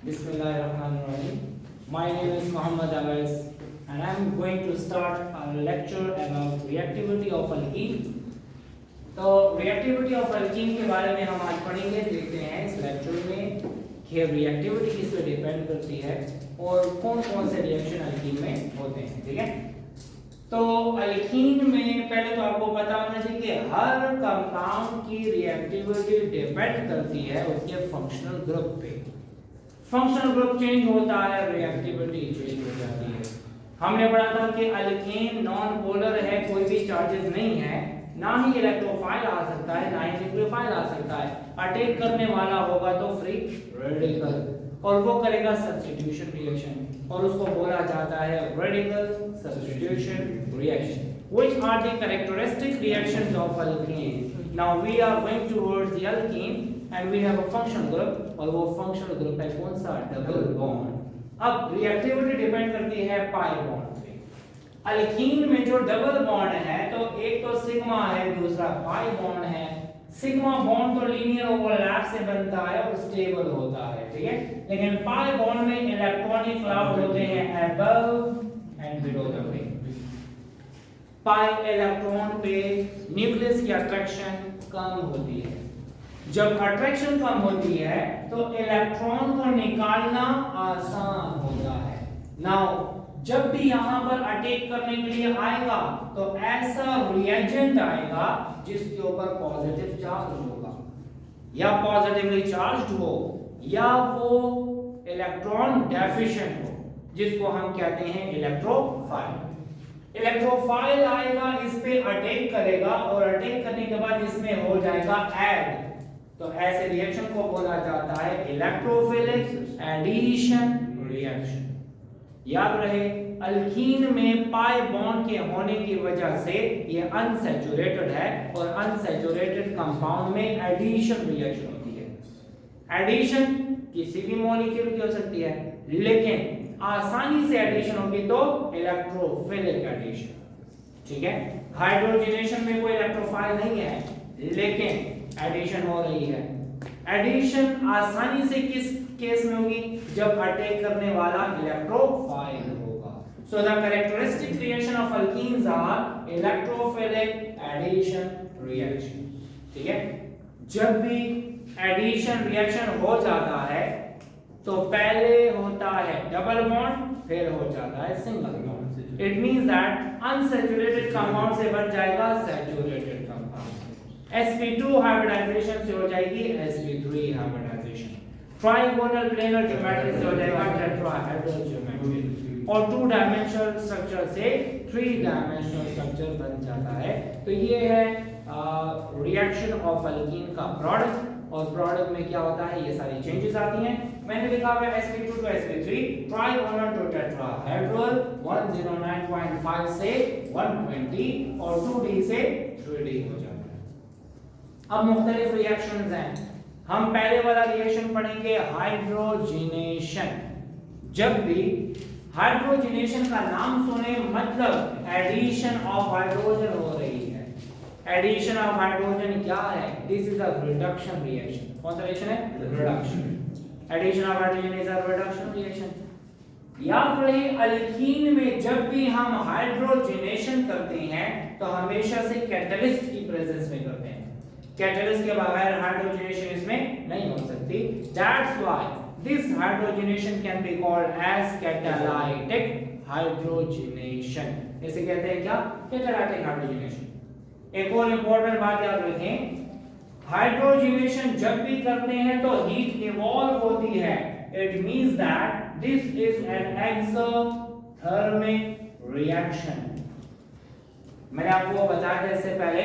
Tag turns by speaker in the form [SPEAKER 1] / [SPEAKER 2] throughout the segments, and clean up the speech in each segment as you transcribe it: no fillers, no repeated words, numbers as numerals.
[SPEAKER 1] Bismillahirrahmanirrahim. My name is Muhammad Awais and I am going to start a lecture about reactivity of alkene. तो reactivity of alkene के बारे में हम आज पढ़ेंगे, देखते हैं इस लेक्चर में कि reactivity किस पे डिपेंड करती है और कौन कौन से रिएक्शन alkene में होते हैं, ठीक है। तो alkene में पहले तो आपको पता होना चाहिए कि हर कंपाउंड की रिएक्टिविटी डिपेंड करती है उसके फंक्शनल ग्रुप पे। फंक्शनल ग्रुप चेंज होता है, रिएक्टिविटी चेंज हो जाती है। हमने पढ़ा था कि अल्केन नॉन पोलर है, कोई भी चार्जेस नहीं है, ना ही इलेक्ट्रोफाइल आ सकता है ना ही न्यूक्लियोफाइल आ सकता है। अटैक करने वाला होगा तो फ्री रेडिकल और वो करेगा सब्स्टिट्यूशन रिएक्शन और उसको बोला जाता है radical substitution reaction. Which are the characteristic reactions of alkene? Now we are going towards the alkene and we have a functional group और वो functional group है कौन सा? Double bond. अब रिएक्टिविटी डिपेंड करती है पाई बॉन्ड पे। Alkyne में जो डबल बॉन्ड है तो एक तो सिग्मा है, दूसरा पाई बॉन्ड है। सिग्मा बॉन्ड तो लीनियर ओवरलैप से बनता है और स्टेबल होता है, ठीक है। लेकिन पाई बॉन्ड में इलेक्ट्रॉनिक क्लाउड होते हैं above and below the ring. Pi electron पे न्यूक्लियस की अट्रैक्शन कम होती है। जब अट्रैक्शन कम होती है तो इलेक्ट्रॉन को निकालना आसान होता है। नाउ जब भी यहां पर अटैक करने के लिए आएगा तो ऐसा रिएजेंट आएगा जिसके ऊपर पॉजिटिव चार्ज होगा, या पॉजिटिवली चार्ज्ड हो या वो इलेक्ट्रॉन डेफिशिएंट हो, जिसको हम कहते हैं इलेक्ट्रोफाइल। इलेक्ट्रोफाइल आएगा, इस पे अटैक करेगा और अटैक करने के बाद इसमें हो जाएगा ऐड, तो ऐसे रिएक्शन को बोला जाता है इलेक्ट्रोफिलिक एडिशन रिएक्शन। याद रहे अल्कीन में पाई बॉन्ड के होने की वजह से ये अनसैचुरेटेड है और अनसैचुरेटेड कंपाउंड में एडिशन रिएक्शन होती है। एडिशन किसी भी मॉलिक्यूल की हो सकती है, लेकिन आसानी से एडिशन होगी तो इलेक्ट्रोफिलिक एडिशन, ठीक है। हाइड्रोजनेशन में कोई इलेक्ट्रोफाइल नहीं है लेकिन एडिशन हो रही है। एडिशन आसानी से किस केस में होगी? जब अटैक करने वाला इलेक्ट्रोफाइल होगा। So the characteristic reaction of alkenes are electrophilic addition reaction, ठीक है। जब भी एडिशन रिएक्शन हो जाता है तो पहले होता है डबल बॉन्ड, फिर हो जाता है single bond. It means that unsaturated compound से बन जाएगा सैचुरेटेड कंपाउंड। sp2 हाइब्रिडाइजेशन से हो जाएगी sp3 hybridisation. Trigonal planar geometry से हो जाएगा टेट्राहेड्रल ज्योमेट्री और 2 डायमेंशनल स्ट्रक्चर से 3 डायमेंशनल स्ट्रक्चर बन जाता है। तो ये है रिएक्शन ऑफ अल्कीन का प्रोडक्ट, और प्रोडक्ट में क्या होता है, ये सारी चेंजेस आती हैं। मैंने लिखा हुआ है sp2 to sp3, trigonal to tetrahedral, 109.5 से 120 और 2d से 3d हो जाता है। अब मुख्तलिफ रिएक्शंस हैं। हम पहले वाला रिएक्शन पढ़ेंगे हाइड्रोजनेशन। जब भी हाइड्रोजनेशन का नाम सुने मतलब एडिशन ऑफ हाइड्रोजन हो रही है। एडिशन ऑफ हाइड्रोजन क्या है? This is a reduction reaction. कौन सा रिएक्शन है? Reduction. Addition of hydrogen is a reduction reaction. याद रहे अल्कीन में जब भी हम हाइड्रोजनेशन करते हैं तो हमेशा से कैटलिस्ट की प्रेजेंस में करते हैं। कैटलिस्ट के बगैर हाइड्रोजनेशन इसमें नहीं हो सकती। That's why this hydrogenation can be called as catalytic hydrogenation. इसे कहते हैं क्या? Catalytic hydrogenation. एक और इंपॉर्टेंट बात याद रखें, हाइड्रोजनेशन जब भी करते हैं तो हीट इवॉल्व होती है। It means that this is an exothermic reaction. मैंने आपको बताया था इससे पहले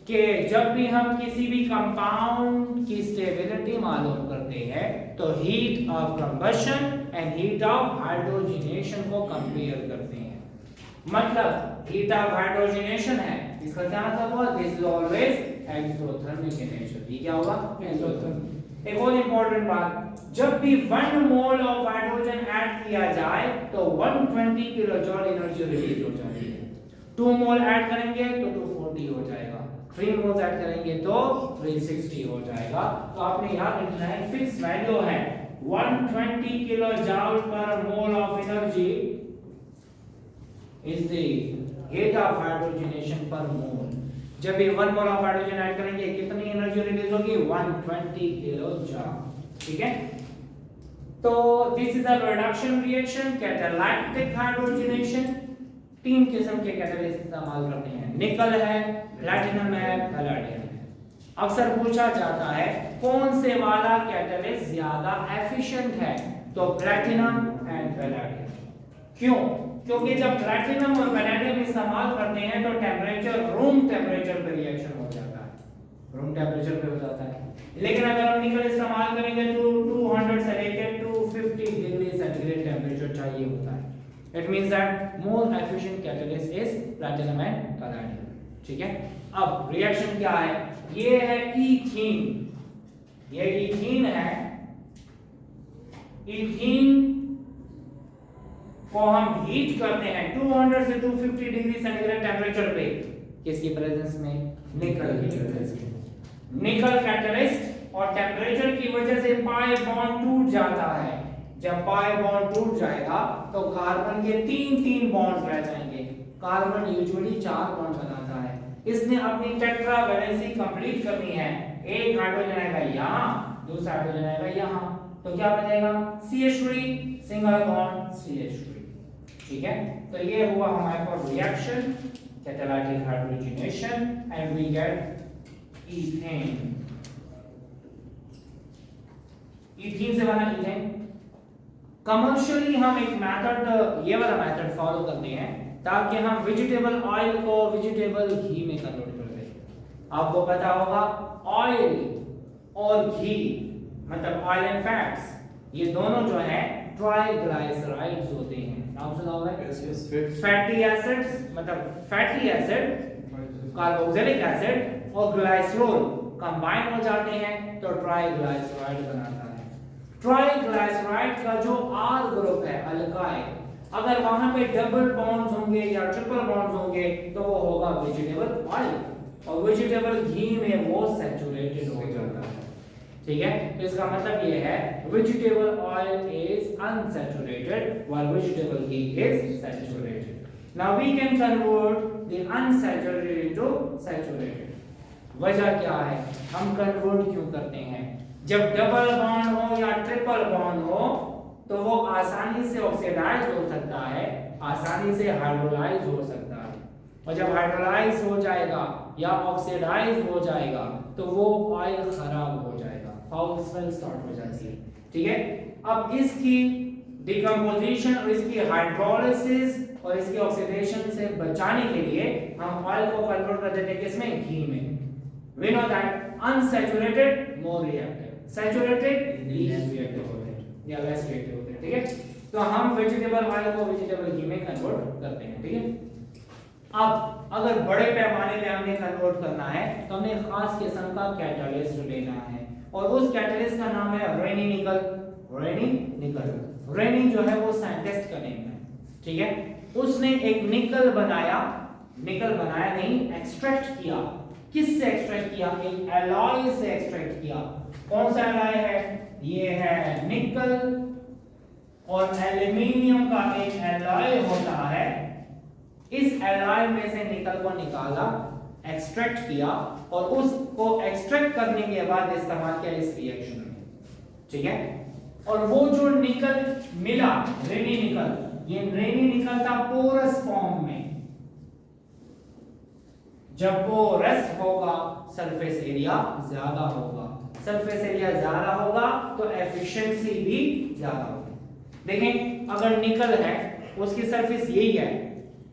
[SPEAKER 1] कि जब भी हम किसी भी कंपाउंड की स्टेबिलिटी मालूम करते हैं तो heat of combustion and heat of hydrogenation को कंपेयर करते हैं। मतलब हीट ऑफ हाइड्रोजनेशन है, इसका क्या मतलब हुआ? This is always exothermic in nature. ये क्या होगा? एक्सोथर्मिक। एक और इंपॉर्टेंट बात, जब भी 1 मोल ऑफ हाइड्रोजन ऐड किया जाए तो 120 किलो जूल एनर्जी रिलीज हो जाती है। 2 मोल ऐड करेंगे तो 240 हो जाएगा, 3 मोल ऐड करेंगे तो 360 हो जाएगा। तो आपने याद रखना है फिक्स वैल्यू है 120 किलो जूल पर mole of energy is the hate of hydrogenation पर मोल। जब ये 1 मोल ऑफ हाइड्रोजन ऐड करेंगे कितनी एनर्जी रिलीज होगी? 120 किलो जूल। ठीक है, तो this is a reduction reaction, catalytic hydrogenation. 3 किस्म के कैटलिस्ट इस्तेमाल करते हैं, निकल है, प्लैटिनम है, पैलेडियम है। अक्सर पूछा जाता है कौन से वाला कैटलिस्ट ज्यादा एफिशिएंट है, तो प्लैटिनम एंड पैलेडियम। क्यों? क्योंकि जब प्लैटिनम और पैलेडियम इस्तेमाल करते हैं तो टेंपरेचर रूम टेंपरेचर पे रिएक्शन हो जाता है, रूम टेंपरेचर पे हो जाता है। लेकिन अगर हम निकल इस्तेमाल करेंगे तो 200 से लेकर 250 डिग्री सेंटीग्रेड टेंपरेचर चाहिए होता है। It means that more efficient catalyst is platinum and palladium। ठीक है, अब रिएक्शन क्या है? ये है ईथीन, ये ईथीन है। ईथीन को हम हीट करते हैं 200 से 250 डिग्री सेंटीग्रेड टेंपरेचर पे, किसकी प्रेजेंस में? निकल की प्रेजेंस में। निकल कैटलिस्ट और टेंपरेचर की वजह से पाई बॉन्ड टूट जाता है। जब पाई बॉन्ड टूट जाएगा तो कार्बन के 3 बॉन्ड्स रह जाएंगे। कार्बन यूजुअली 4 बॉन्ड बनाता है, इसने अपनी टेट्रा वैलेंसी कंप्लीट करनी है। एक हाइड्रोजन आएगा यहाँ, दूसरा हाइड्रोजन आएगा यहाँ, तो क्या बनेगा? CH3 single bond CH3। ठीक है, तो ये हुआ हमारे पास reaction catalytic hydrogenation and we get ethane. Ethene से बना ईथेन। कमर्शियली हम एक मेथड, ये वाला मेथड फॉलो करते हैं ताकि हम वेजिटेबल ऑयल को वेजिटेबल घी में कन्वर्ट कर दें। आपको पता होगा ऑयल और घी मतलब ऑयल एंड फैट्स, ये दोनों जो है ट्राइग्लिसराइड्स होते हैं। नाम सुना होगा? फैटी एसिड्स मतलब फैटी एसिड, कार्बोक्सिलिक एसिड और ग्लाइसरोल कंबाइन हो जाते हैं तो ट्राइग्लिसराइड बनाता है। ट्राइग्लिसराइड का जो R ग्रुप है अल्काइल, अगर वहां पे डबल बॉन्ड्स होंगे या ट्रिपल बॉन्ड्स होंगे तो वो होगा वेजिटेबल ऑयल, और वेजिटेबल घी में वो सैचुरेटेड हो जाता है। ठीक है, तो इसका मतलब ये है vegetable oil is unsaturated while vegetable ghee is saturated. Now we can convert the unsaturated into saturated. वजह क्या है, हम कन्वर्ट क्यों करते हैं? जब डबल बॉन्ड हो या ट्रिपल बॉन्ड हो तो वो आसानी से ऑक्सीडाइज हो सकता है, आसानी से हाइड्रोलाइज हो सकता है, और जब हाइड्रोलाइज हो जाएगा या ऑक्सीडाइज हो जाएगा तो वो ऑयल खराब हो जाएगा, फाउल स्मेल स्टार्ट हो जाती है। ठीक है, अब इसकी डिकम्पोजिशन और इसकी हाइड्रोलिसिस और इसकी ऑक्सीडेशन से बचाने के लिए हम ऑयल को कन्वर्ट कर देते हैं किसमें? घी में। We know that unsaturated more reactive, saturated least reactive होते हैं या less reactive होते हैं। ठीक है, तो हम वेजिटेबल ऑयल को वेजिटेबल घी में कन्वर्ट करते हैं। ठीक है, अब अगर बड़े पैमाने पे हमने कन्वर्ट करना है तो हमने खास किस्म का कैटलिस्ट लेना है, और उस कैटलिस्ट का नाम है रेनी निकल। रेनी निकल, रेनी जो है वो साइंटिस्ट का नेम है। ठीक है, उसने एक निकल बनाया, निकल बनाया नहीं, एक्सट्रैक्ट किया। किससे एक्सट्रैक्ट किया? एक एलॉय से एक्सट्रैक्ट किया। कौन सा एलॉय है? ये है निकल, और एल्युमिनियम का एक एलॉय होता है। इस एलॉय में से निकल को निकाला, एक्सट्रैक्ट किया, और उसको एक्सट्रैक्ट करने के बाद इस्तेमाल किया इस रिएक्शन में। ठीक है, और वो जो निकल मिला, रेनी निकल, ये रेनी निकल था पोरस फॉर्म में। जब वो रस होगा सरफेस एरिया ज्यादा होगा, सरफेस एरिया ज्यादा होगा तो एफिशिएंसी भी ज्यादा होगी। देखें, अगर निकल है उसकी सरफेस यही है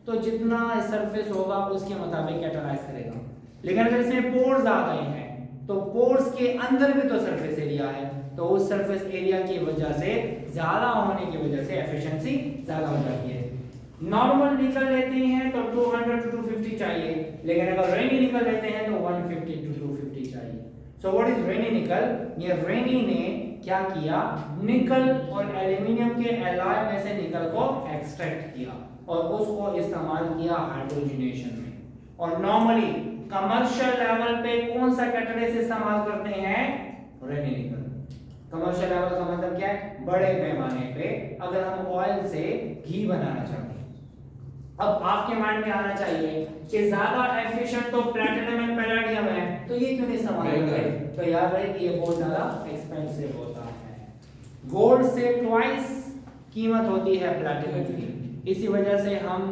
[SPEAKER 1] तो जितना सरफेस होगा उसके मुताबिक कैटालाइज करेगा। लेकिन अगर इसमें पोर्स आ गए हैं तो पोर्स के अंदर भी तो सरफेस एरिया है, तो उस सरफेस एरिया की वजह से ज्यादा होने की वजह से एफिशिएंसी ज्यादा हो जाती है। नॉर्मल निकल लेते हैं तो 200 to 250 चाहिए, लेकिन अगर रेनी निकल लेते हैं तो 150 to 250 चाहिए। सो व्हाट इज रेनी निकल? ये रेनी ने क्या किया, निकल और एल्युमिनियम के एलॉय में से निकल को एक्सट्रैक्ट किया और उसको इस्तेमाल किया हाइड्रोजनेशन में। और नॉर्मली कमर्शियल लेवल पे कौन सा कैटलिस्ट इस्तेमाल करते हैं? रेनी निकल। कमर्शियल लेवल का मतलब क्या है? बड़े पैमाने पे अगर हम ऑयल से घी बनाना चाहते हैं। अब आपके माइंड में आना चाहिए कि ज्यादा एफिशिएंट तो प्लैटिनम एंड पैलेडियम है, तो ये क्यों नहीं इस्तेमाल करते? तो याद रहे कि ये बहुत ज्यादा एक्सपेंसिव होता है। गोल्ड से ट्वाइस कीमत होती है प्लैटिनम की, इसी वजह से हम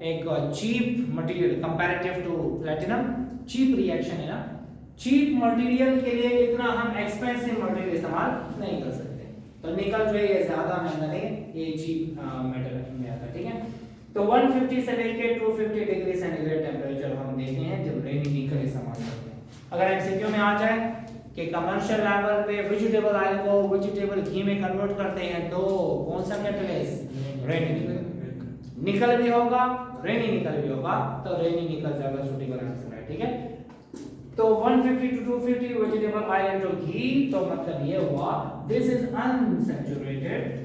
[SPEAKER 1] एक cheap material comparative to platinum, cheap reaction है ना, चीप मटेरियल के लिए इतना हम एक्सपेंसिव मटेरियल इस्तेमाल नहीं कर सकते। तो निकल जो है ये ज्यादा महंगा नहीं, ये चीप मेटल में आता है, ठीक है। तो 150 से लेके 250 डिग्री सेंटीग्रेड टेंपरेचर हम देते हैं जब रेनी निकल इस्तेमाल करते हैं। अगर एमसीक्यू में आ जाए कि कमर्शियल लेवल पे वेजिटेबल ऑयल को वेजिटेबल घी में कन्वर्ट करते हैं तो कौन सा मेटल है? रेनी निकल भी होगा, रेनी निकल भी होगा, तो रेनी निकल ज्यादा सूटेबल आंसर है, ठीक है। तो 150 to 250 वेजिटेबल ऑयल इनटू घी, तो मतलब ये हुआ this is unsaturated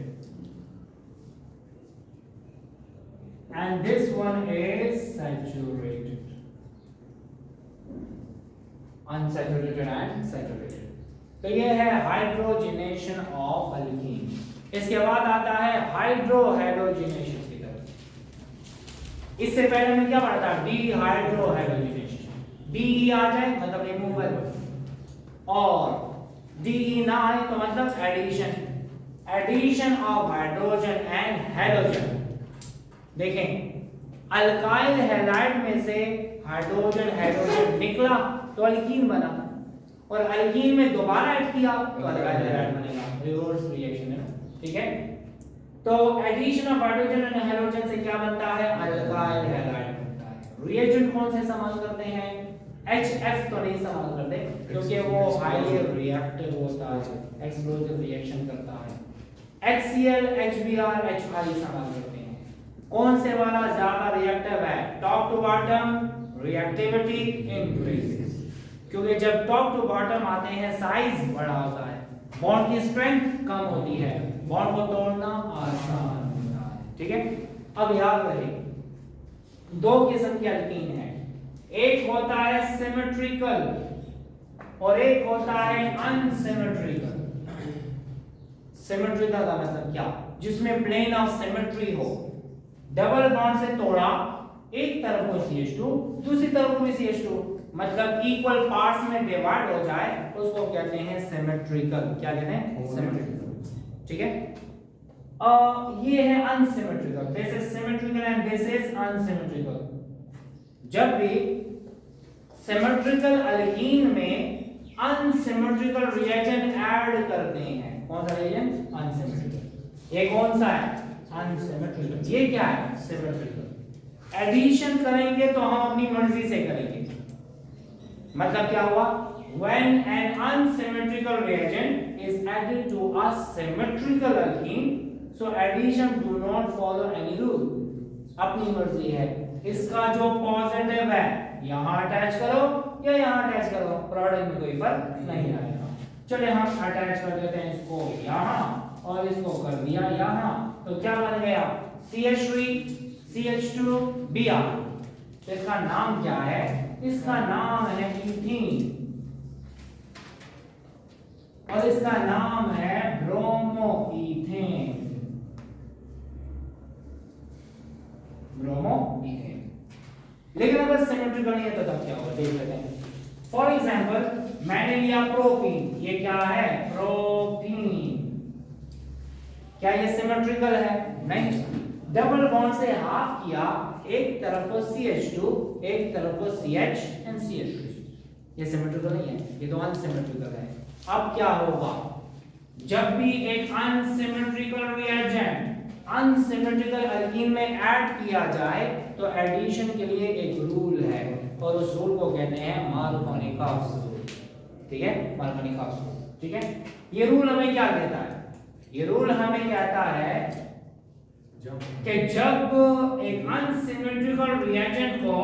[SPEAKER 1] and this one is saturated, unsaturated and saturated। तो ये है हाइड्रोजनेशन ऑफ अल्कीन। इसके बाद आता है हाइड्रोहाइड्रोजनेशन की तरफ। इससे पहले हमें क्या पढ़ा था? डीहाइड्रोहाइड्रोजनेशन। डी आ जाए मतलब रिमूवल, और डी ना आए तो मतलब addition, addition of hydrogen and halogen. देखें अल्काइल हैलाइड में से हाइड्रोजन हाइड्रोजन निकला तो अल्कीन बना, और अल्कीन में दोबारा ऐड किया तो अल्काइल हैलाइड बनेगा, रिवर्स रिएक्शन है, ठीक है। तो addition of hydrogen and hydrogen से क्या बनता है? अल्काइल हैलाइड बनता है। रिएजेंट कौन से इस्तेमाल करते हैं? HF तो नहीं इस्तेमाल करते क्योंकि वो हाईली रिएक्टिव होता है, एक्सप्लोसिव रिएक्शन करता है। HCl, HBr, HI इस्तेमाल करते हैं। कौन से वाला ज्यादा रिएक्टिव है? Top to bottom reactivity increases, क्योंकि जब टॉप टू बॉटम आते हैं साइज बड़ा होता है, बॉन्ड की स्ट्रेंथ कम होती है, बॉन्ड को तोड़ना आसान होता है, ठीक है। अब याद रहे दो किस्म के अल्कीन है, एक होता है सिमेट्रिकल और एक होता है अनसिमेट्रिकल। सिमेट्रिकल का मतलब क्या? जिसमें प्लेन ऑफ सिमेट्री हो, डबल बॉन्ड से तोड़ा, एक तरफ को CH2 दूसरी तरफ को भी CH2, मतलब इक्वल पार्ट्स में डिवाइड हो जाए तो उसको कहते हैं सिमेट्रिकल। क्या कहते हैं? सिमेट्रिकल, ठीक है। ये है unsymmetrical, this is symmetrical and this is unsymmetrical. जब भी सिमेट्रिकल अल्कीन में अनसिमेट्रिकल रिएजेंट ऐड करते हैं, कौन सा रिएजेंट? अनसिमेट्रिकल। ये कौन सा है? अनसिमेट्रिकल। ये क्या है? सिमेट्रिकल। एडिशन करेंगे तो हम अपनी मर्जी से करेंगे, मतलब क्या हुआ? When an unsymmetrical reagent is added to a symmetrical alkene, so addition do not follow any rule। अपनी मर्जी है, इसका जो पॉजिटिव है यहां अटैच करो या यहां अटैच करो, प्रोडक्ट में कोई फर्क नहीं आएगा। चलिए हम अटैच कर देते हैं इसको यहां और इसको कर दिया यहां, तो क्या बन गया? CH3 CH2 Br। तो इसका नाम क्या है? इसका नाम है इथीन और इसका नाम है ब्रोमोइथेन। ब्रोमोइथेन। लेकिन अगर सिमेट्रिकल नहीं है तो तब क्या होगा? देख लेते हैं। फॉर एग्जांपल मैंने लिया प्रोपीन, ये क्या है? प्रोपीन। क्या ये सिमेट्रिकल है? नहीं। डबल बॉन्ड से हाफ किया, एक तरफ को CH2 एक तरफ को CH एंड CH3, ये सिमेट्रिकल नहीं है, ये तो अनसिमेट्रिकल है। अब क्या होगा? जब भी एक अनसिमेट्रिकल रिएजेंट अनसिमेट्रिकल अल्कीन में ऐड किया जाए तो एडिशन के लिए एक रूल है और उस रूल को कहते हैं मार्कोनिकॉफ रूल, ठीक है? मार्कोनिकॉफ रूल, ठीक है। ये रूल हमें क्या कहता है? ये रूल हमें कहता है कि जब एक अनसिमेट्रिकल रिएजेंट को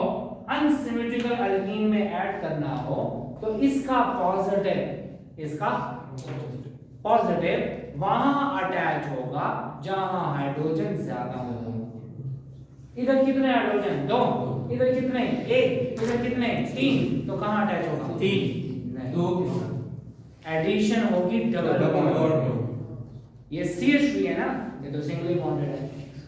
[SPEAKER 1] अनसिमेट्रिकल अल्कीन में ऐड करना हो तो इसका पॉजिटिव वहां अटैच होगा जहां हाइड्रोजन ज्यादा होगा। इधर कितने हाइड्रोजन? 2। इधर कितने? 1। इधर कितने? 3। तो कहां अटैच होगा? 3 2। एडिशन होगी डबल बॉन्ड। ये CH3 है ना, ये तो सिंगली बॉन्डेड है।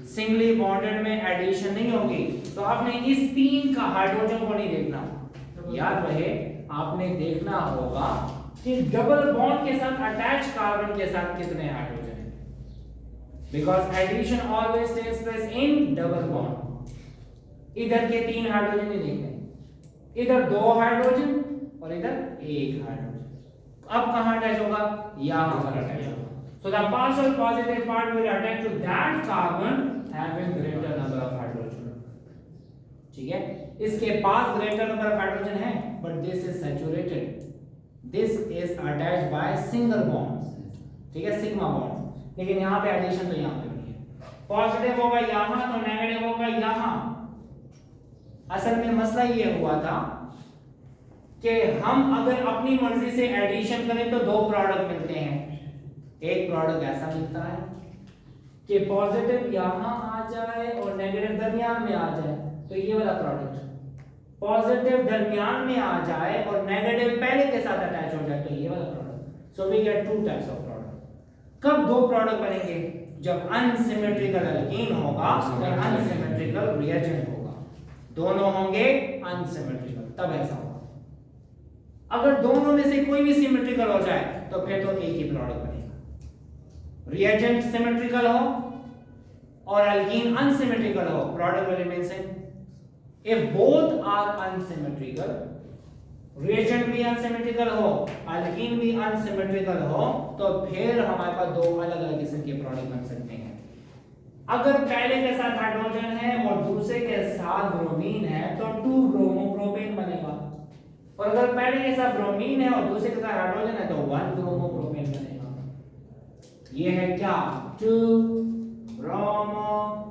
[SPEAKER 1] सिंगली बॉन्डेड में एडिशन नहीं होगी, तो आपने इस 3 का हाइड्रोजन को नहीं देखना, याद रहे आपने देखना होगा कि डबल बॉन्ड के साथ अटैच कार्बन के साथ कितने हाइड्रोजन हैं, because addition always takes place in double bond. इधर के 3 हाइड्रोजन ही देखने, इधर 2 हाइड्रोजन और इधर 1 हाइड्रोजन। अब कहां अटैच होगा, यहां पर अटैच होगा। So the partial positive part will attach to that carbon having greater number of hydrogen. ठीक है, इसके पास greater number of hydrogen है, but this is saturated. This is attached by single bonds. ठीक है, sigma bonds. लेकिन यहाँ पे addition तो यहाँ पे नहीं है। Positive होगा यहाँ तो negative होगा यहाँ। असल में मसला ये हुआ था कि हम अगर अपनी मर्जी से एडिशन करें तो 2 प्रोडक्ट मिलते हैं। एक प्रोडक्ट ऐसा मिलता है कि पॉजिटिव यहां आ जाए और नेगेटिव दरमियान में आ जाए, तो ये वाला प्रोडक्ट। पॉजिटिव दरमियान में आ जाए और नेगेटिव पहले के साथ अटैच हो जाए, तो ये वाला product. So we get 2 types of product. कब 2 प्रोडक्ट बनेंगे, जब अनसिमेट्रिकल एल्कीन होगा और अनसिमेट्रिकल रिएजेंट होगा, दोनों होंगे अनसिमेट्रिकल, तब ऐसा होगा। अगर दोनों में से कोई भी सिमेट्रिकल हो जाए तो फिर तो एक ही प्रोडक्ट बनेगा। रिएजेंट सिमेट्रिकल हो और एल्कीन अनसिमेट्रिकल हो, product will remain same. If both are unsymmetrical, reagent भी अनसिमेट्रिकल हो, एल्कीन भी अनसिमेट्रिकल हो, तो फिर हमारे पास 2 अलग-अलग किस्म के प्रोडक्ट बन सकते हैं। अगर पहले के साथ हाइड्रोजन है और दूसरे के साथ ब्रोमीन है तो 2 ब्रोमोप्रोपेन बनेगा, और अगर पहले के साथ ब्रोमीन है और दूसरे के साथ हाइड्रोजन है तो 1 ब्रोमोप्रोपेन बनेगा। ये है क्या, 2 ब्रोमोप्रोपेन।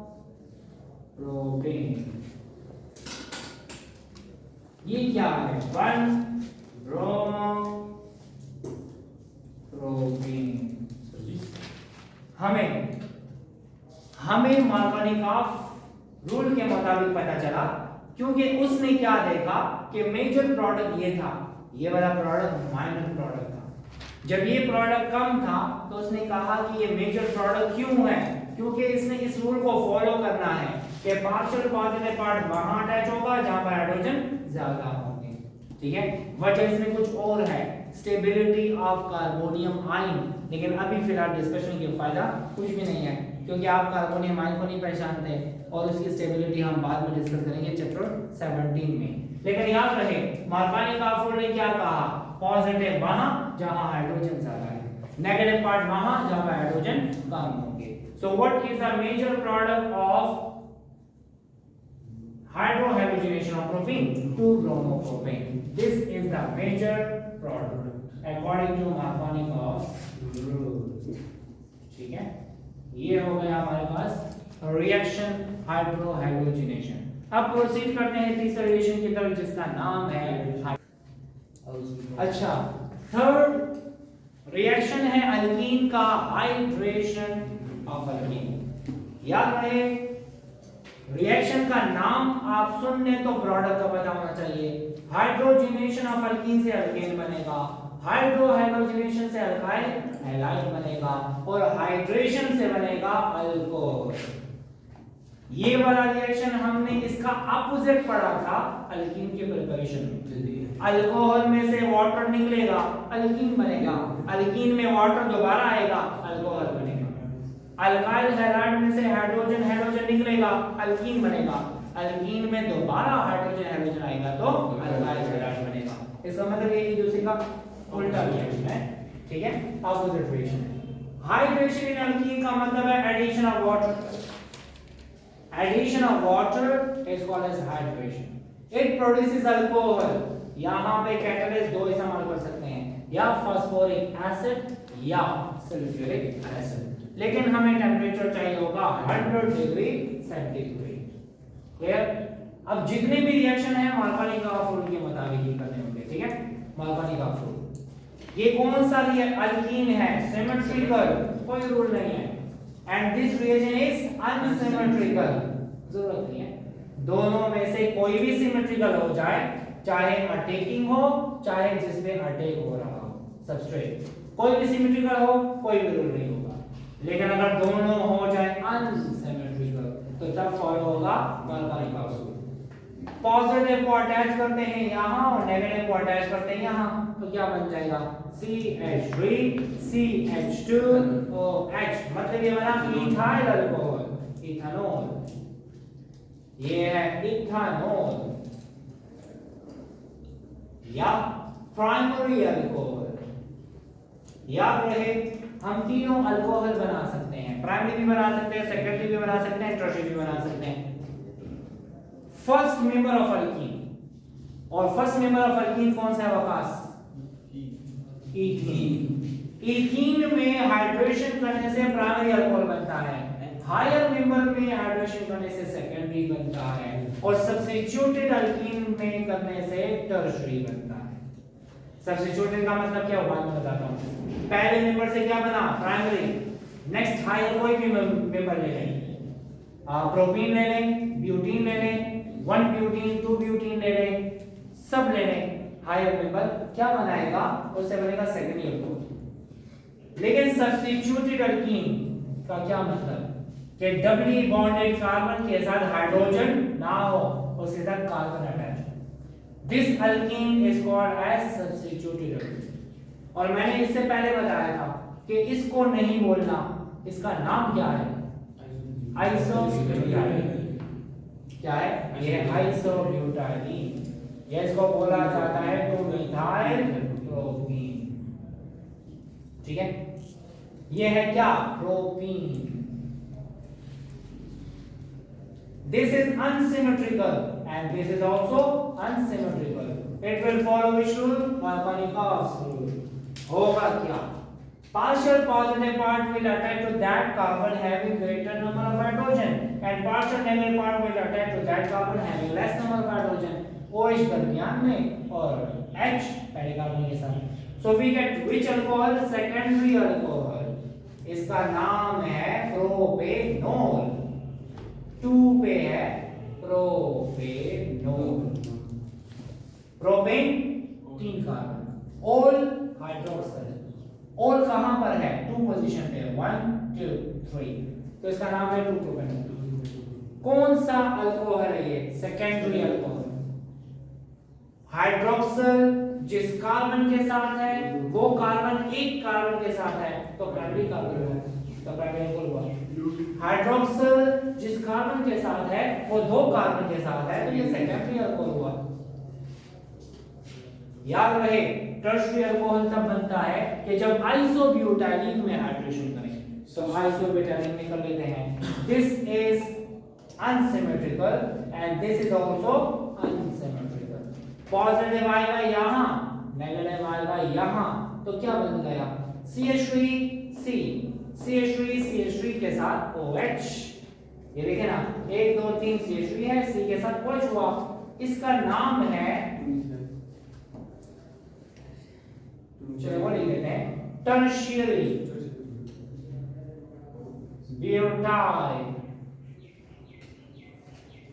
[SPEAKER 1] ये क्या है, 1 ब्रोमोप्रोपेन। हमें मार्कोनिकॉफ रूल के मुताबिक पता चला, क्योंकि उसने क्या देखा कि मेजर प्रोडक्ट ये था, ये वाला प्रोडक्ट माइनर प्रोडक्ट था। जब ये प्रोडक्ट कम था तो उसने कहा कि ये मेजर प्रोडक्ट क्यों है, क्योंकि इसने इस रूल को फॉलो करना है कि पार्शियल पॉजिटिव पार्ट वहां अटैच होगा जहां पर हाइड्रोजन ज्यादा होंगे। ठीक है, वजह इसमें कुछ और है, स्टेबिलिटी ऑफ कार्बोनियम आयन। लेकिन अभी फिलहाल डिस्कशन के फायदा कुछ भी नहीं है, क्योंकि आप कार्बोनियम आयन को नहीं पहचानते और उसकी स्टेबिलिटी हम बाद में डिस्कस करेंगे चैप्टर 17 में। लेकिन याद रहे मार्कोनिकॉफ रूल ने क्या कहा, पॉजिटिव वहां जहां हाइड्रोजन ज्यादा है, नेगेटिव पार्ट वहां जहां पर हाइड्रोजन कम होंगे। So what is the major product of hydrohalogenation of propene, 2 bromopropane. This is the major product according to Markovnikov rule. ठीक है, ये हो गया हमारे पास रिएक्शन हाइड्रोहैलोजिनेशन। अब प्रोसीड करते हैं तीसरे रिएक्शन की तरफ जिसका नाम है, अच्छा, थर्ड रिएक्शन है अल्कीन का हाइड्रेशन ऑफ अल्कीन। याद रहे रिएक्शन का नाम आप सुनने तो प्रोडक्ट का पता होना चाहिए। हाइड्रोजनेशन ऑफ अल्कीन से अल्केन बनेगा, हाइड्रोहाइड्रोजनेशन से अल्काइल हैलाइड बनेगा और हाइड्रेशन से बनेगा अल्कोहल। ये वाला रिएक्शन हमने इसका अपोजिट पढ़ा था अल्कीन के प्रिपरेशन में। अल्कोहल में से वाटर निकलेगा, अल्कीन बनेगा, अल्कीन में वाटर दोबारा आएगा, अल्कोहल बनेगा। अल्काइल हैलाइड में से हाइड्रोजन हाइड्रोजन निकलेगा, अल्कीन बनेगा, अल्कीन में दोबारा हाइड्रोजन हाइड्रोजन आएगा तो अल्काइल हैलाइड बनेगा। इसका मतलब ये एक दूसरे का उल्टा रिएक्शन है, ठीक है, अपोजिट रिएक्शन है। हाइड्रेशन इन अल्कीन का मतलब है addition of water. Addition of water is called as hydration. It produces alcohol. यहाँ पे कैटलिस्ट दो इस्तेमाल कर सकते हैं, या फास्फोरिक एसिड या सल्फ्यूरिक एसिड। लेकिन हमें टेम्परेचर चाहिए होगा 100 डिग्री सेंटीग्रेड। क्लियर? अब जितने भी रिएक्शन है मार्कोनिकॉफ रूल के मुताबिक ही करने होंगे, ठीक है। मार्कोनिकॉफ रूल, ये कौन सा अल्कीन है, सिमेट्रिकल, कोई रूल नहीं है। And this reaction is unsymmetrical, जरूरत नहीं है। दोनों में से कोई भी सिमेट्रिकल हो जाए, चाहे अटैकिंग हो चाहे जिसमें अटैक हो रहा हो, सबस्ट्रेट। कोई भी सिमेट्रिकल हो कोई भी रूल नहीं होगा, लेकिन अगर दोनों हो जाए अनसिमेट्रिकल तो तब फॉलो होगा मार्कोनी का उसूल। पॉजिटिव को अटैच करते हैं यहाँ और नेगेटिव को अटैच करते हैं यहाँ, तो क्या बन जाएगा CH3 CH2 OH, मतलब ये बना इथाइल अल्कोहल, इथानॉल। ये है इथानॉल या प्राइमरी अल्कोहल। याद रहे हम तीनों अल्कोहल बना सकते हैं, प्राइमरी भी बना सकते हैं, सेकेंडरी भी बना सकते हैं, टर्शियरी भी बना सकते हैं। फर्स्ट मेंबर ऑफ अल्कीन, और फर्स्ट मेंबर ऑफ अल्कीन कौन सा है वकास? इथीन। इथीन में हाइड्रेशन करने से प्राइमरी अल्कोहल बनता है, हायर मेंबर में हाइड्रेशन करने से सेकेंडरी बनता है, और सब्स्टिट्यूटेड अल्कीन में करने से टर्शियरी बनता है। सब्स्टिट्यूटेड का मतलब क्या हुआ मैं बताता हूं। पहले मेंबर से क्या बना? प्राइमरी। नेक्स्ट हायर कोई भी मेंबर ले लें, प्रोपीन ले लें, ब्यूटीन ले लें, 1 ब्यूटीन 2 ब्यूटीन ले लें, सब ले लें, हायर मेंबर क्या बनाएगा? उससे बनेगा सेकेंडरी अल्कोहल। लेकिन सब्स्टिट्यूटेड अल्कीन का क्या मतलब? कि डबली बॉन्डेड कार्बन के साथ हाइड्रोजन ना हो, उसके साथ carbon attach. This alkene is called as substituted alkene. और मैंने इससे पहले बताया था कि इसको नहीं बोलना, इसका नाम क्या है? आइसोब्यूटाइलीन। क्या है ये? आइसोब्यूटाइलीन। ये इसको बोला जाता है टू मिथाइल प्रोपीन। ठीक है, ये है क्या? Propene. This is unsymmetrical and this is also unsymmetrical. It will follow which rule? Markovnikov's rule. होगा क्या? Partial positive part will attach to that carbon having greater number of hydrogen and partial negative part will attach to that carbon having less number of hydrogen. OH दरमियान में और H पहले carbon के साथ. So we get which alcohol? Secondary alcohol. इसका नाम है propanol. 2 पे है propanol. Propane 3 carbon, all hydroxide. All कहां पर है? 2 पोजीशन पे, 1 2 3, तो इसका नाम है 2 प्रोपेनॉल। कौन सा अल्कोहल है ये? Secondary alcohol. हाइड्रोक्सल जिस कार्बन के साथ है वो कार्बन एक कार्बन के साथ है तो प्राइमरी कार्बन हुआ, तो प्राइमरी अल्कोहल हुआ। हाइड्रोक्सल जिस कार्बन के साथ है वो 2 कार्बन के साथ है तो ये सेकेंडरी अल्कोहल हुआ। याद रहे टर्शियरी अल्कोहल तब बनता है कि जब आइसोब्यूटाइलीन में हाइड्रेशन करें। तो आइसोब्यूटाइलीन में कर लेते हैं। This is unsymmetrical and this is also unsymmetrical. Positive आएगा यहां, नेगेटिव आएगा यहां, तो क्या बन गया? CH3C, CH3 के साथ OH। ये देखें ना, 1 2 3 CH3 है, C के साथ OH हुआ। इसका नाम है, चलो वो लिख लेते हैं, टर्शियरी ब्यूटाइल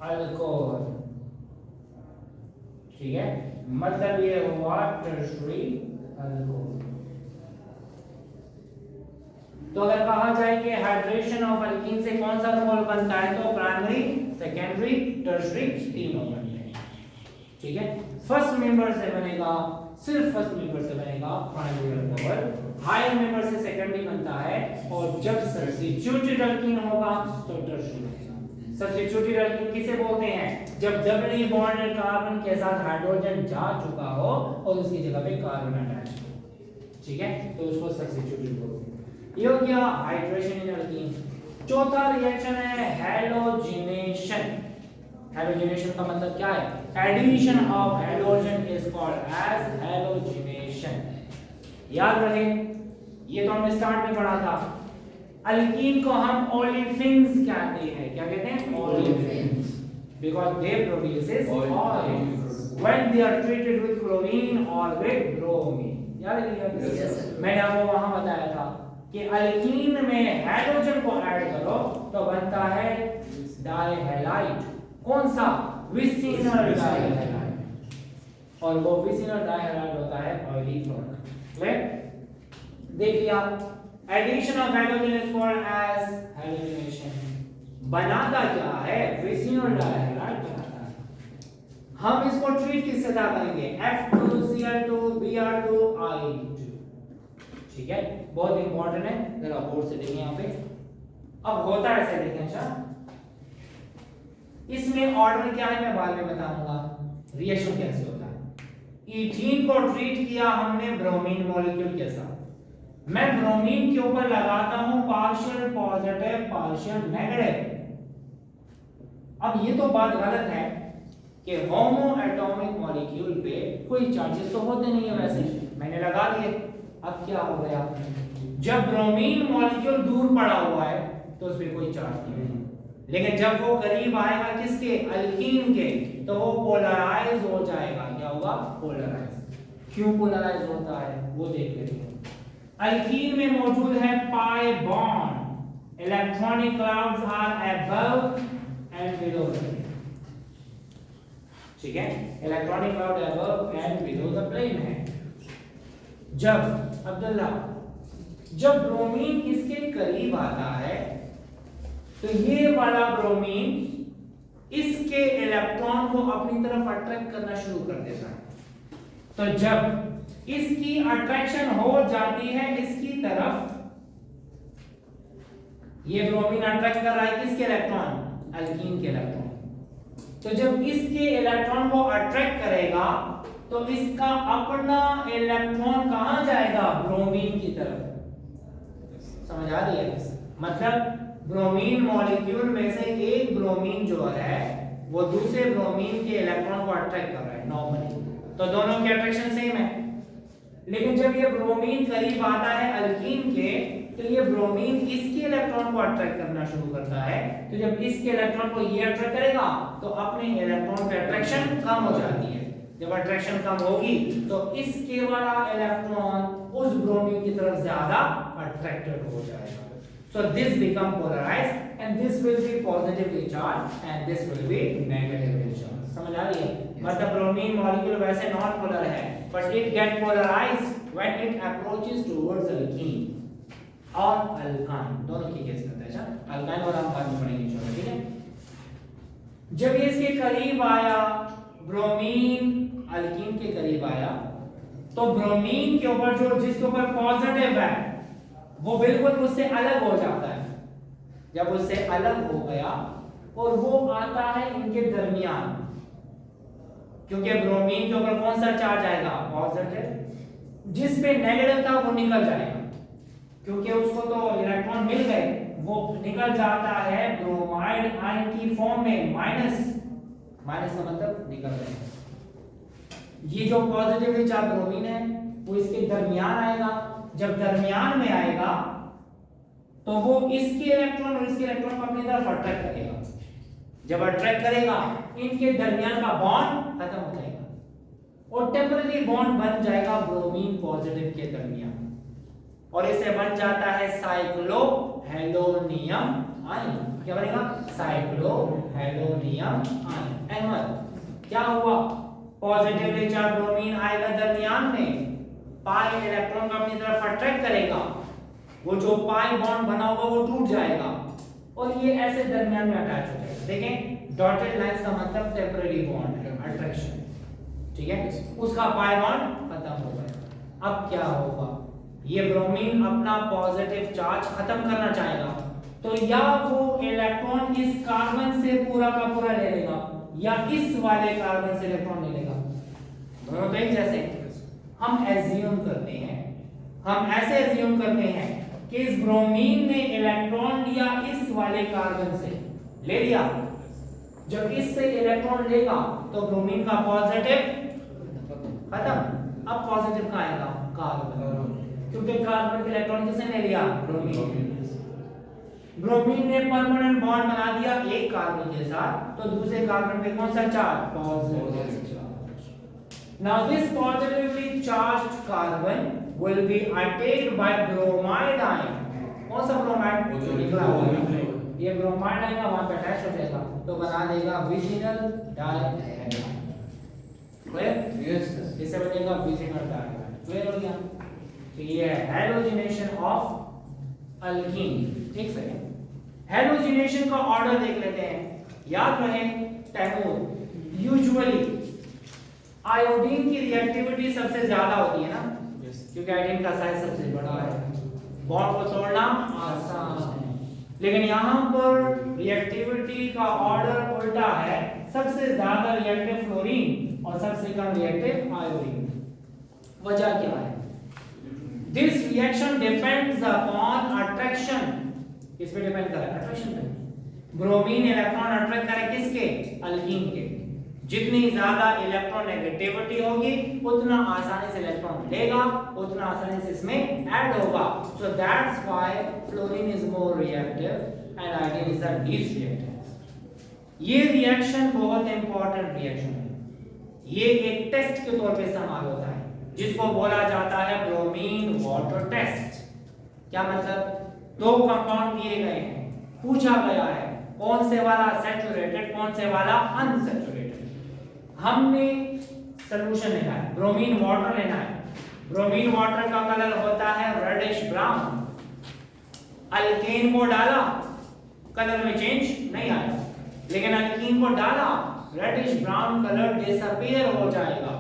[SPEAKER 1] अल्कोहल। ठीक है, मतलब ये हुआ टर्शियरी अल्कोहल। तो अगर कहा जाए कि हाइड्रेशन ऑफ अल्कीन से कौन सा अल्कोहल बनता है तो प्राइमरी, सेकेंडरी, टर्शियरी तीनों बनते हैं। ठीक है, फर्स्ट मेंबर से बनेगा, सिर्फ फर्स्ट मेंबर से बनेगा प्राइमरी अल्कोहल, हायर मेंबर से सेकेंडरी बनता है, और जब सब्स्टिट्यूटेड अल्कीन होगा तो टर्शियरी। सब्स्टिट्यूटेड अल्कीन किसे बोलते हैं? जब डबली बॉन्डेड कार्बन के साथ हाइड्रोजन जा चुका हो और उसकी जगह पे कार्बन अटैच हो। ठीक है, तो उसको सब्स्टिट्यूटेड बोलते हैं। ये हो गया हाइड्रेशन इन अल्कीन। चौथा रिएक्शन है हैलोजिनेशन। हैलोजिनेशन का मतलब क्या है? Addition of hydrogen is called as halogenation. याद रहे ये तो हमने स्टार्ट में पढ़ा था। अल्कीन को हम ओलेफिन्स कहते हैं। क्या कहते हैं? Olefins, because they produces oil when they are treated with chlorine और विद ब्रोमीन। याद है? मैंने आपको वहां बताया था कि अल्कीन में हाइड्रोजन को ऐड करो तो बनता है डाइहैलाइड। कौन सा? विसिनल डाइहैलाइड। और वो विसिनल डाइहैलाइड होता है ऑयली प्रोडक्ट। देख लिया। Addition of hydrogen is called as hydrogenation. बनाता क्या है? विसिनल डाइहाइड्राइड बनाता है। हम इसको ट्रीट किसके साथ करेंगे? F2Cl2Br2I2। ठीक है, बहुत इंपॉर्टेंट है, जरा बोर्ड से देखें यहाँ पे। अब होता है ऐसे, देखें। अच्छा, इसमें ऑर्डर क्या है मैं बाद में बताऊंगा, रिएक्शन कैसे होता है। इथीन को ट्रीट किया हमने ब्रोमीन मॉलिक्यूल के साथ। मैं ब्रोमीन के ऊपर लगाता हूं पार्शियल पॉजिटिव पार्शियल नेगेटिव। अब ये तो बात गलत है कि होमो एटॉमिक मॉलिक्यूल पे कोई चार्जेस तो होते नहीं है, वैसे मैंने लगा दिए। अब क्या हो गया? जब ब्रोमीन मॉलिक्यूल दूर पड़ा हुआ है तो उसमें कोई चार्ज नहीं है, लेकिन जब वो करीब आएगा किसके? अल्कीन के, तो वो पोलराइज हो जाएगा। क्या होगा? पोलराइज। क्यों पोलराइज होता है वो देख लेते हैं। अल्कीन में मौजूद है pi bond, electronic clouds are above and below. ठीक है, electronic cloud above and below the plane है। जब अब्दुल्ला जब ब्रोमीन इसके करीब आता है तो ये वाला ब्रोमीन इसके इलेक्ट्रॉन को अपनी तरफ अट्रैक्ट करना शुरू कर देता है। तो जब इसकी अट्रैक्शन हो जाती है इसकी तरफ, ये ब्रोमीन अट्रैक्ट कर रहा है किसके इलेक्ट्रॉन? अल्कीन के इलेक्ट्रॉन। तो जब इसके इलेक्ट्रॉन को अट्रैक्ट करेगा तो इसका अपना इलेक्ट्रॉन कहां जाएगा? ब्रोमीन की तरफ। समझ आ रही है? मतलब ब्रोमीन मॉलिक्यूल में से एक ब्रोमीन जो है वो दूसरे ब्रोमीन के इलेक्ट्रॉन को अट्रैक्ट कर रहा है नॉर्मली, तो दोनों की अट्रैक्शन सेम है। लेकिन जब ये ब्रोमीन करीब आता है अल्कीन के तो ये ब्रोमीन इसके इलेक्ट्रॉन को अट्रैक्ट करना शुरू करता है। तो जब इसके इलेक्ट्रॉन को ये अट्रैक्ट करेगा तो अपने इलेक्ट्रॉन पे अट्रैक्शन कम हो जाती है। जब अट्रैक्शन कम होगी तो इसके वाला इलेक्ट्रॉन उस ब्रोमीन की तरफ ज्यादा अट्रैक्टेड हो जाएगा। So this become polarized and this will be positively charged and this will be negatively charged. समझ आ रही है? मतलब ब्रोमीन मॉलिक्यूल वैसे नॉन पोलर है but it get polarized when it approaches towards alkene और अल्काइन, दोनों की केस करता है। अच्छा, अल्काइन और हम बाद में पढ़ेंगे, चलो ठीक है। जब ये इसके करीब आया, ब्रोमीन अल्कीन के करीब आया, तो ब्रोमीन के ऊपर जो जिसके ऊपर पॉजिटिव है वो बिल्कुल उससे अलग हो जाता है। जब उससे अलग हो गया और वो आता है इनके दरमियान, क्योंकि ब्रोमीन के ऊपर कौन सा चार्ज आएगा? पॉजिटिव। जिस पे नेगेटिव था वो निकल जाएगा, क्योंकि उसको तो इलेक्ट्रॉन मिल गए, वो निकल जाता है ब्रोमाइड आयन की फॉर्म में, माइनस। माइनस का मतलब निकल गए। ये जो पॉजिटिवली चार्ज ब्रोमीन है वो इसके दरमियान आएगा। जब दरमियान में आएगा तो वो इसके इलेक्ट्रॉन और इसके इलेक्ट्रॉन को अपनी तरफ अट्रैक्ट करेगा। जब अट्रैक्ट करेगा इनके दरमियान का बॉन्ड खत्म हो जाएगा और टेम्परेरी बॉन्ड बन जाएगा ब्रोमीन पॉजिटिव के दरमियान, और इसे बन जाता है साइक्लोहेलोनियम आयन। क्या बनेगा? साइक्लोहेलोनियम आयन। अहमद, क्या हुआ? पॉजिटिवली चार्ज ब्रोमीन आएगा दरमियान में, पाई इलेक्ट्रॉन को अपनी तरफ अट्रैक्ट करेगा, वो जो पाई बॉन्ड बना होगा वो टूट जाएगा और ये ऐसे दरमियान में अटैच हो जाएगा। देखें, डॉटेड लाइंस का मतलब टेम्परेरी बॉन्ड है, अट्रैक्शन, ठीक है। उसका पाई बॉन्ड खत्म हो गया। अब क्या होगा? ये ब्रोमीन अपना पॉजिटिव चार्ज खत्म करना चाहेगा, तो या वो इलेक्ट्रॉन इस कार्बन से पूरा का पूरा ले लेगा या इस वाले कार्बन से इलेक्ट्रॉन ले लेगा। दोनों तो एक जैसे। हम एज्यूम करते हैं, हम ऐसे एज्यूम करते हैं कि इस ब्रोमीन ने इलेक्ट्रॉन लिया इस वाले कार्बन से, ले लिया। जब इससे इलेक्ट्रॉन लेगा तो ब्रोमीन का पॉजिटिव खत्म। अब पॉजिटिव कहां आएगा? कार्बन, क्योंकि कार्बन के इलेक्ट्रॉन किसने ले लिया? ब्रोमीन। ब्रोमीन ने परमानेंट बॉन्ड बना दिया एक कार्बन के साथ, तो दूसरे कार्बन पे कौन सा charge? Positive. Now this positively charged carbon will be attacked by bromide ion. कौन सा ब्रोमाइड? निकला हुआ ये ब्रोमाइड आएगा वहां पे अटैच हो जाएगा तो बना देगा विसिनल डाइहाइड्राइड। क्लियर? यस। इससे बनेगा विसिनल डाइहाइड्राइड। क्लियर हो गया? तो ये है हैलोजिनेशन ऑफ अल्कीन। एक सेकेंड, हैलोजिनेशन का ऑर्डर देख लेते हैं। याद रहे तैमूर, यूजुअली आयोडीन की रिएक्टिविटी सबसे ज्यादा होती है ना, क्योंकि आयोडीन का साइज सबसे बड़ा है, बॉन्ड को तोड़ना आसान है। लेकिन यहाँ पर रिएक्टिविटी का ऑर्डर उल्टा है, सबसे ज्यादा रिएक्टिव फ्लोरीन और सबसे कम रिएक्टिव आयोडीन। वजह क्या है? This reaction depends upon attraction. किस पे डिपेंड करे? अट्रैक्शन पे। ब्रोमीन इलेक्ट्रॉन अट्रैक्ट करे किसके? अल्कीन के। जितनी ज्यादा इलेक्ट्रॉन नेगेटिविटी होगी उतना आसानी से इलेक्ट्रॉन लेगा, उतना आसानी से इसमें ऐड होगा। So that's why fluorine is more reactive and iodine is the least reactive. ये रिएक्शन बहुत इंपॉर्टेंट रिएक्शन है। ये एक टेस्ट के तौर पे इस्तेमाल होता है, जिसको बोला जाता है ब्रोमीन वाटर टेस्ट। क्या मतलब? दो कंपाउंड दिए गए हैं, पूछा गया है कौन से वाला सैचुरेटेड, कौन से वाला अनसैचुरेटेड। हमने सॉल्यूशन लेना है, ब्रोमीन वाटर लेना है। ब्रोमीन वाटर का कलर होता है रेडिश ब्राउन। अल्केन को डाला, कलर में चेंज नहीं आया, लेकिन अल्कीन को डाला, रेडिश ब्राउन कलर डिसअपीयर हो जाएगा।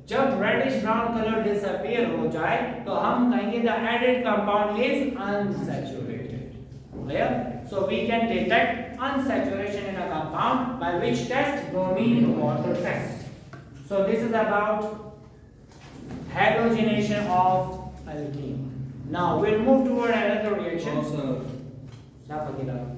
[SPEAKER 1] जब रेडिश ब्राउन कलर डिसअपीयर हो जाए तो हम कहेंगे the added compound is unsaturated. Clear? So we can detect unsaturation in a compound by which test? Bromine water test. So this is about halogenation of alkene. Now we'll move toward another reaction.